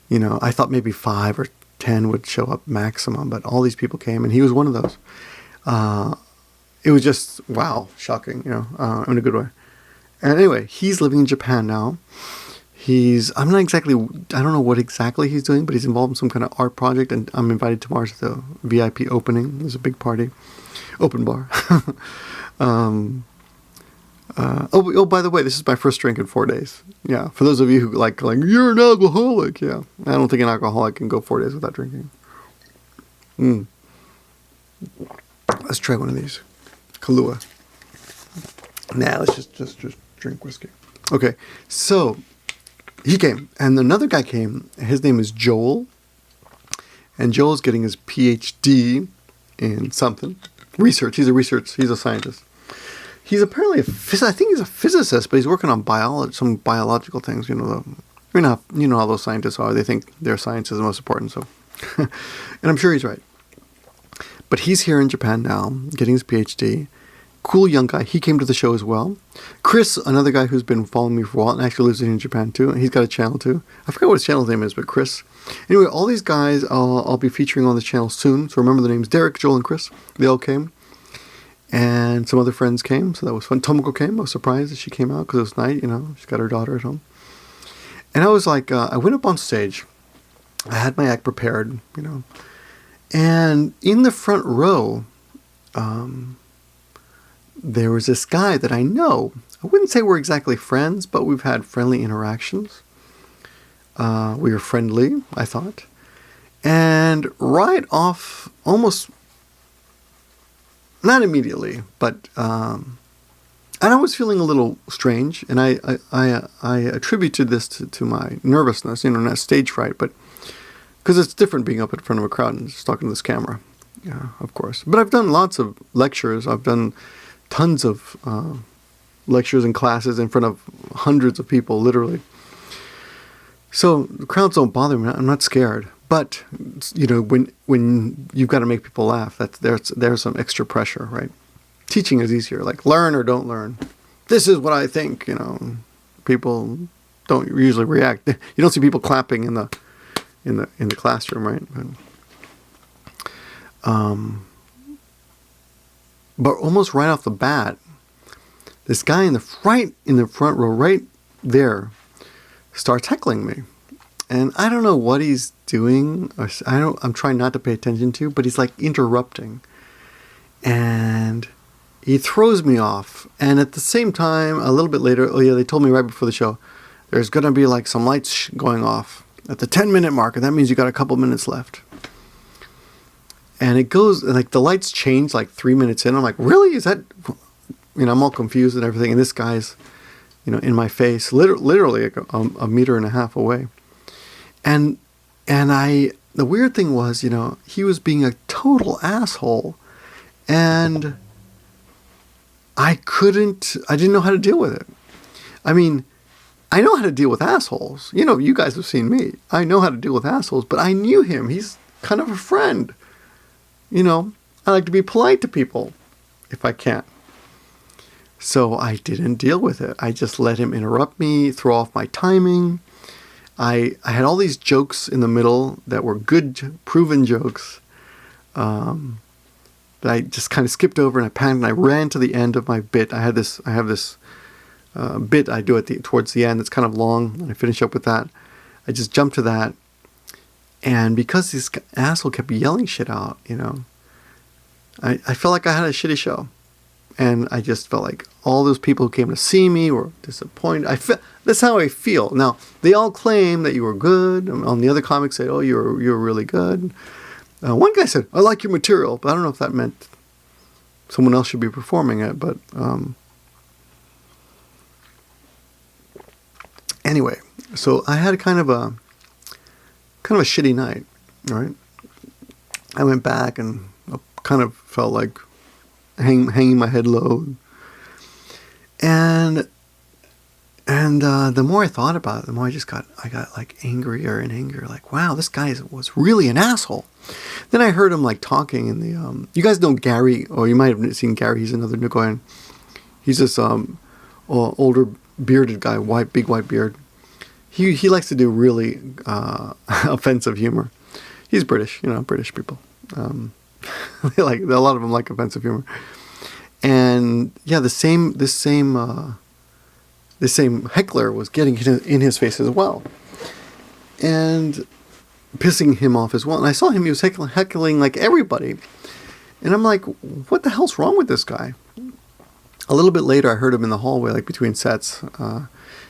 You know, I thought maybe 5 or 10 would show up maximum, but all these people came, and he was one of those. It was just, wow, shocking, you know, in a good way. And anyway, he's living in Japan now. I don't know what exactly he's doing, but he's involved in some kind of art project, and I'm invited tomorrow to the VIP opening. There's a big party, open bar. By the way, this is my first drink in 4 days. Yeah, for those of you who like you're an alcoholic. Yeah, I don't think an alcoholic can go 4 days without drinking. Let's try one of these, Kahlua. Nah, let's just drink whiskey. Okay, so he came, and another guy came. His name is Joel, and Joel's getting his PhD in something research. He's a scientist. He's apparently I think he's a physicist, but he's working on some biological things. You know, you know how those scientists are. They think their science is the most important. So, and I'm sure he's right. But he's here in Japan now, getting his PhD. Cool young guy. He came to the show as well. Chris, another guy who's been following me for a while and actually lives in Japan too. He's got a channel too. I forgot what his channel name is, but Chris. Anyway, all these guys I'll be featuring on the channel soon. So remember the names: Derek, Joel, and Chris. They all came. And some other friends came, so that was fun. Tomoko came. I was surprised that she came out because it was night, you know. She's got her daughter at home. And I was like, I went up on stage. I had my act prepared, you know. And in the front row, there was this guy that I know. I wouldn't say we're exactly friends, but we've had friendly interactions. We were friendly, I thought. And right off, almost... not immediately, but and I was feeling a little strange, and I attributed this to my nervousness, you know, not stage fright, but because it's different being up in front of a crowd and just talking to this camera, yeah, of course. But I've done lots of lectures. I've done tons of lectures and classes in front of hundreds of people, literally. So the crowds don't bother me. I'm not scared. But, you know, when you've got to make people laugh, there's some extra pressure, right? Teaching is easier, like learn or don't learn. This is what I think, you know. People don't usually react. You don't see people clapping in the classroom, right? But almost right off the bat, this guy in the front row, right there, starts heckling me. And I don't know what he's doing. I'm trying not to pay attention to, but he's like interrupting. And he throws me off. And at the same time, a little bit later, they told me right before the show, there's going to be like some lights going off at the 10-minute mark. And that means you got a couple minutes left. And it goes, like the lights change like 3 minutes in. I'm like, really? Is that, you know, I'm all confused and everything. And this guy's, you know, in my face, literally like a meter and a half away. And the weird thing was, you know, he was being a total asshole, and I didn't know how to deal with it. I mean, I know how to deal with assholes. You know, you guys have seen me. I know how to deal with assholes, but I knew him. He's kind of a friend. You know, I like to be polite to people if I can. So I didn't deal with it. I just let him interrupt me, throw off my timing. I had all these jokes in the middle that were good, proven jokes that I just kind of skipped over, and I panicked, and I ran to the end of my bit. I have this bit I do towards the end that's kind of long, and I finish up with that. I just jumped to that, and because this asshole kept yelling shit out, you know, I felt like I had a shitty show. And I just felt like all those people who came to see me were disappointed. That's how I feel. Now, they all claim that you were good. On the other comics said, oh, you're really good. One guy said, I like your material, but I don't know if that meant someone else should be performing it. But anyway, so I had kind of a shitty night, right? I went back and kind of felt like hanging my head low, and the more I thought about it, the more I got like angrier and angrier. Like, wow, this guy was really an asshole. Then I heard him like talking in the, you guys know Gary, or you might have seen Gary. He's another Nigoyan. He's this older bearded guy, big white beard. He likes to do really offensive humor. He's British, British people. They like, a lot of them like offensive humor. And yeah, this same heckler was getting in his face as well, and pissing him off as well. And I saw him; he was heckling like everybody, and I'm like, "What the hell's wrong with this guy?" A little bit later, I heard him in the hallway, like between sets.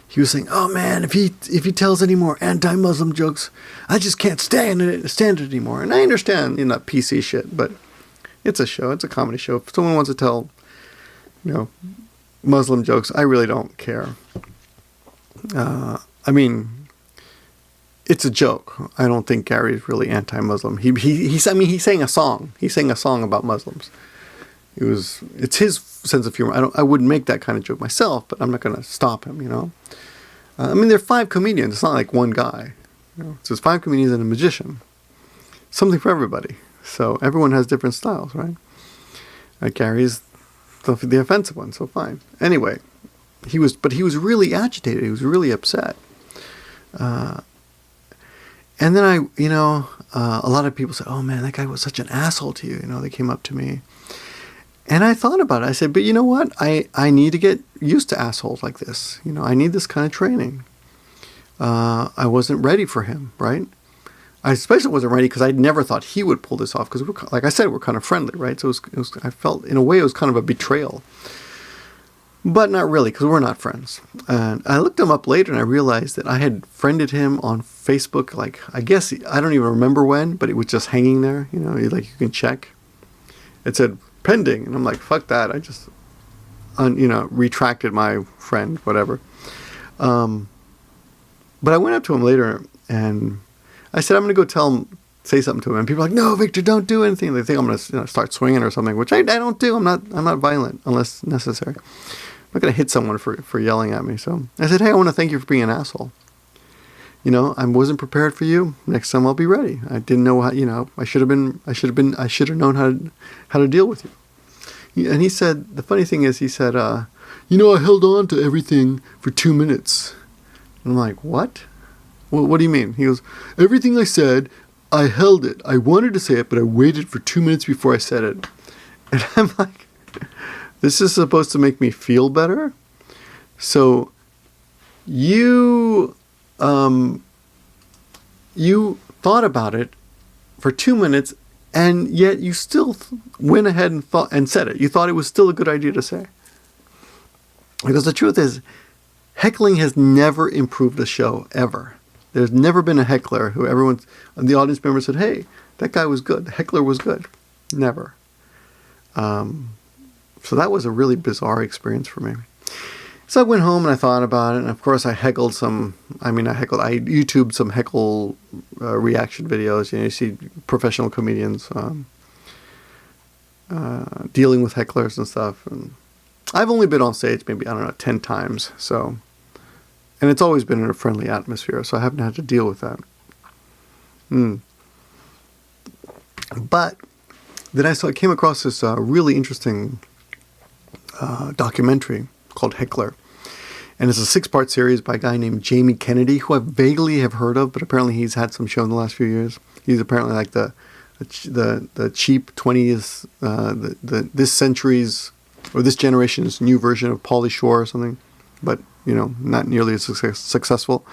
He was saying, "Oh man, if he tells any more anti-Muslim jokes, I just can't stand it anymore." And I understand, not PC shit, but it's a show, it's a comedy show. If someone wants to tell, Muslim jokes, I really don't care. I mean, it's a joke. I don't think Gary's really anti-Muslim. He sang a song. He sang a song about Muslims. It's his sense of humor. I wouldn't make that kind of joke myself, but I'm not going to stop him, I mean, there are 5 comedians. It's not like one guy. It's just 5 comedians and a magician. Something for everybody. So everyone has different styles, right? Gary's the offensive one, so fine. Anyway, he was really agitated. He was really upset. And then a lot of people said, "Oh man, that guy was such an asshole to you." They came up to me. And I thought about it. I said, but you know what? I need to get used to assholes like this. I need this kind of training. I wasn't ready for him, right? I especially wasn't ready because I never thought he would pull this off. Because, like I said, we're kind of friendly, right? So I felt, in a way, it was kind of a betrayal. But not really, because we're not friends. And I looked him up later, and I realized that I had friended him on Facebook, like, I guess, I don't even remember when, but it was just hanging there. You can check. It said, pending, and I'm like, fuck that. I just retracted my friend, whatever. But I went up to him later and I said, I'm going to go say something to him. And people are like, no, Victor, don't do anything. They think I'm going to start swinging or something, which I don't do. I'm not violent unless necessary. I'm not going to hit someone for yelling at me. So I said, hey, I want to thank you for being an asshole. I wasn't prepared for you. Next time I'll be ready. I didn't know how, I should have known how to deal with you. And he said, the funny thing is, he said, I held on to everything for 2 minutes. And I'm like, what? Well, what do you mean? He goes, everything I said, I held it. I wanted to say it, but I waited for 2 minutes before I said it. And I'm like, this is supposed to make me feel better? So you thought about it for 2 minutes, and yet you still went ahead and said it. You thought it was still a good idea to say. Because the truth is, heckling has never improved a show, ever. There's never been a heckler who the audience member said, hey, that guy was good. The heckler was good. Never. So that was a really bizarre experience for me. So I went home and I thought about it, and of course I YouTubed some heckle reaction videos. You see professional comedians dealing with hecklers and stuff. And I've only been on stage maybe, 10 times. So, and it's always been in a friendly atmosphere, so I haven't had to deal with that. But then I came across this really interesting documentary called Heckler. And it's a 6-part series by a guy named Jamie Kennedy, who I vaguely have heard of, but apparently he's had some show in the last few years. He's apparently like the cheap 20th, this century's, or this generation's new version of Pauly Shore or something, but, not nearly as successful.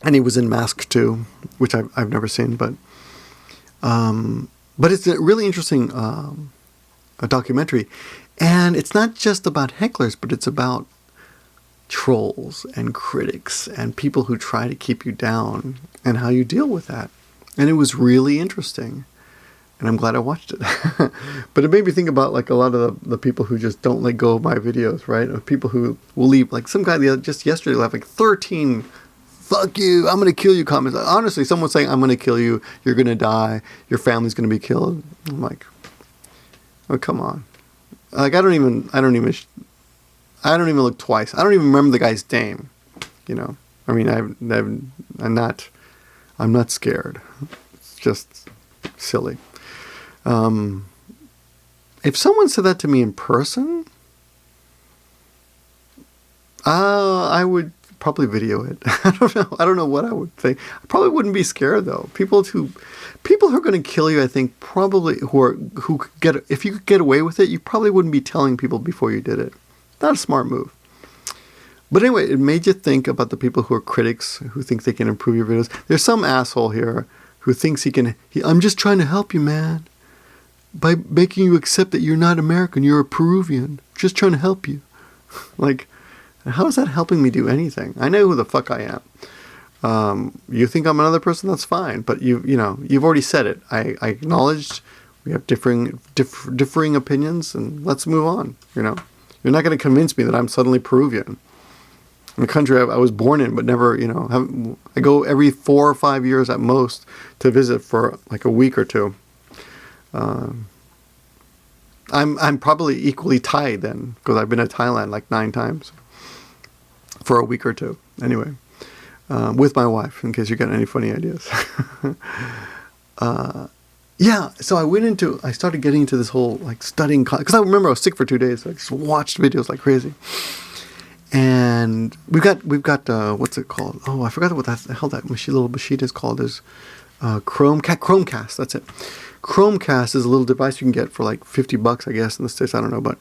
And he was in Mask too, which I've never seen, but it's a really interesting a documentary. And it's not just about hecklers, but it's about trolls and critics and people who try to keep you down and how you deal with that. And it was really interesting. And I'm glad I watched it. But it made me think about like a lot of the people who just don't let go of my videos, right? Of people who will leave, like some guy just yesterday left like 13 fuck you, I'm going to kill you comments. Honestly, someone saying, I'm going to kill you, you're going to die, your family's going to be killed. I'm like, oh, come on. Like, I don't even look twice. I don't even remember the guy's name, I mean, I'm not scared. It's just silly. If someone said that to me in person, I would probably video it. I don't know what I would think. I probably wouldn't be scared though. People who are going to kill you, I think, probably if you could get away with it, you probably wouldn't be telling people before you did it. Not a smart move. But anyway, it made you think about the people who are critics, who think they can improve your videos. There's some asshole here who thinks I'm just trying to help you, man. By making you accept that you're not American, you're a Peruvian. Just trying to help you. Like, how is that helping me do anything? I know who the fuck I am. You think I'm another person? That's fine. But you've already said it. I acknowledged we have differing opinions, and let's move on. You're not going to convince me that I'm suddenly Peruvian. In a country I was born in, but never, I go every 4 or 5 years at most to visit for like a week or two. I'm probably equally Thai then, because I've been to Thailand like 9 times for a week or two. Anyway, with my wife, in case you got any funny ideas. So I started getting into this whole like studying, because I remember I was sick for 2 days. So I just watched videos like crazy. And we've got what's it called? Oh, I forgot what the hell that little machine is called. Is Chromecast. That's it. Chromecast is a little device you can get for like $50, I guess, in the States. I don't know, but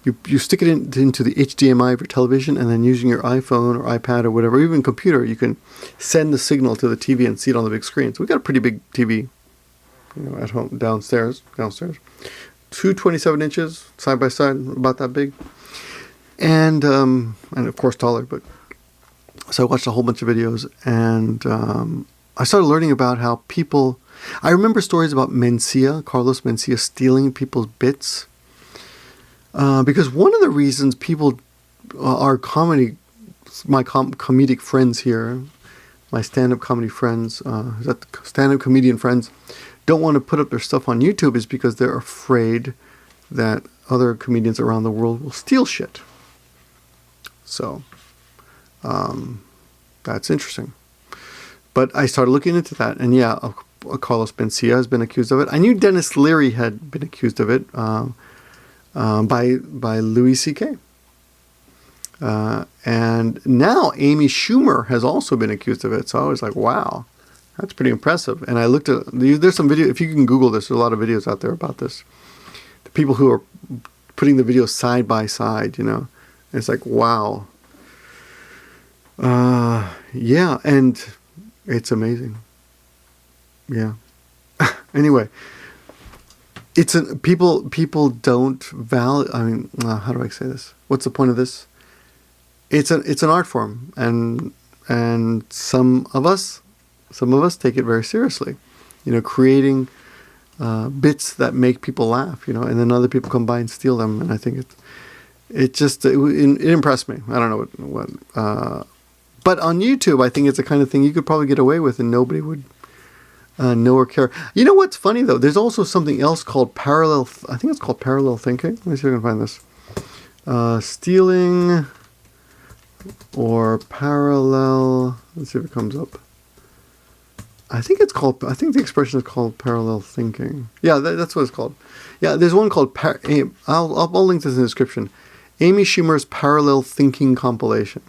you stick it into the HDMI of your television, and then using your iPhone or iPad or whatever, even computer, you can send the signal to the TV and see it on the big screen. So we got a pretty big TV, at home downstairs. 2 27 inches side by side, about that big. And of course taller, but so I watched a whole bunch of videos, and I started learning about how people. I remember stories about Carlos Mencia stealing people's bits, because one of the reasons people, my comedic friends here, my stand-up comedy friends, stand-up comedian friends, don't want to put up their stuff on YouTube is because they're afraid that other comedians around the world will steal shit. So, that's interesting. But I started looking into that, and Carlos Mencia has been accused of it. I knew Dennis Leary had been accused of it by Louis C.K. And now Amy Schumer has also been accused of it. So I was like, wow, that's pretty impressive. And I looked at, there's some video, if you can Google this, there's a lot of videos out there about this. The people who are putting the videos side by side, It's like, wow. And it's amazing. Yeah. Anyway, people don't value. I mean, how do I say this? What's the point of this? It's an art form, and some of us take it very seriously. Creating bits that make people laugh. And then other people come by and steal them, and I think it impressed me. I don't know what. But on YouTube, I think it's the kind of thing you could probably get away with, and nobody would know or care. You know what's funny though? There's also something else called parallel. I think it's called parallel thinking. Let me see if I can find this. Stealing or parallel. Let's see if it comes up. I think the expression is called parallel thinking. Yeah, that's what it's called. Yeah, there's one called. I'll link this in the description. Amy Schumer's parallel thinking compilation.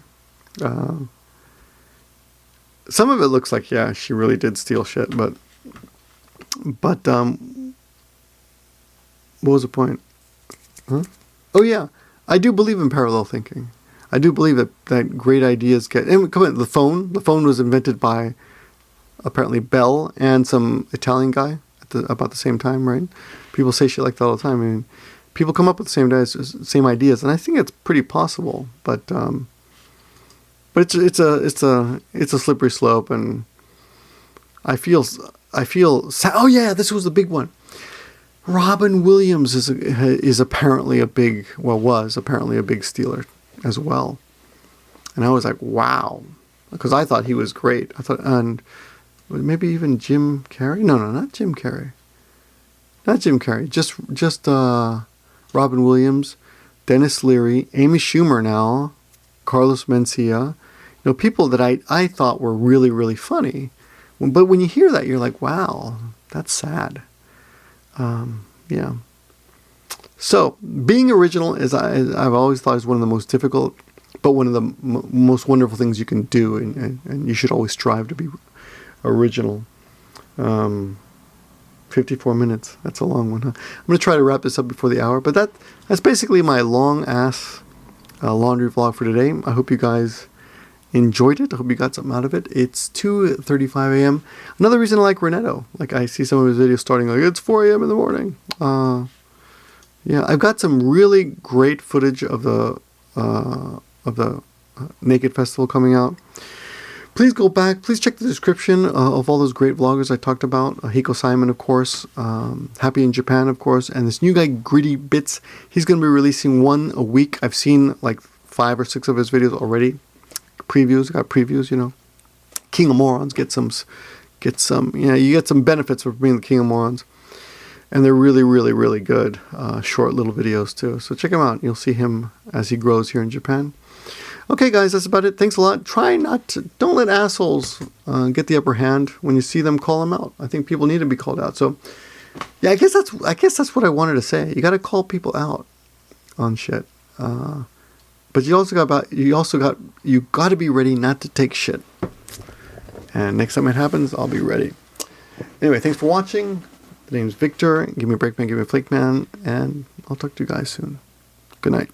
Some of it looks like, she really did steal shit, but what was the point? Huh? Oh yeah, I do believe in parallel thinking. I do believe that great ideas and come on, the phone was invented by apparently Bell and some Italian guy about the same time, right? People say shit like that all the time. I mean, people come up with the same ideas, and I think it's pretty possible, but it's a slippery slope, and I feel. Oh yeah, this was the big one. Robin Williams is apparently was apparently a big stealer as well, and I was like, wow, because I thought he was great. I thought, and maybe even Jim Carrey. No, not Jim Carrey. Not Jim Carrey. Just Robin Williams, Dennis Leary, Amy Schumer now, Carlos Mencia. People that I thought were really, really funny. But when you hear that, you're like, wow, That's sad. Yeah. So, being original I've always thought is one of the most difficult, but one of the most wonderful things you can do, and you should always strive to be original. 54 minutes. That's a long one, huh? I'm going to try to wrap this up before the hour, but that's basically my long-ass laundry vlog for today. I hope you guys enjoyed it. I hope you got something out of it. It's 2:35 a.m. Another reason I like Renetto. Like, I see some of his videos starting like, it's 4 a.m. in the morning. Yeah, I've got some really great footage of the Naked Festival coming out. Please go back. Please check the description of all those great vloggers I talked about. Hiko Simon, of course. Happy in Japan, of course. And this new guy, Gritti Bits. He's going to be releasing one a week. I've seen like 5 or 6 of his videos already. Previews. Got previews, you know. King of Morons. Get some, you know, you get some benefits for being the King of Morons. And they're really, really, really good. Short little videos, too. So check him out. You'll see him as he grows here in Japan. Okay, guys, that's about it. Thanks a lot. Don't let assholes get the upper hand. When you see them, call them out. I think people need to be called out. So, yeah, I guess that's what I wanted to say. You got to call people out on shit. But you got to be ready not to take shit. And next time it happens, I'll be ready. Anyway, thanks for watching. The name's Victor. Give me a break, man. Give me a flake, man. And I'll talk to you guys soon. Good night.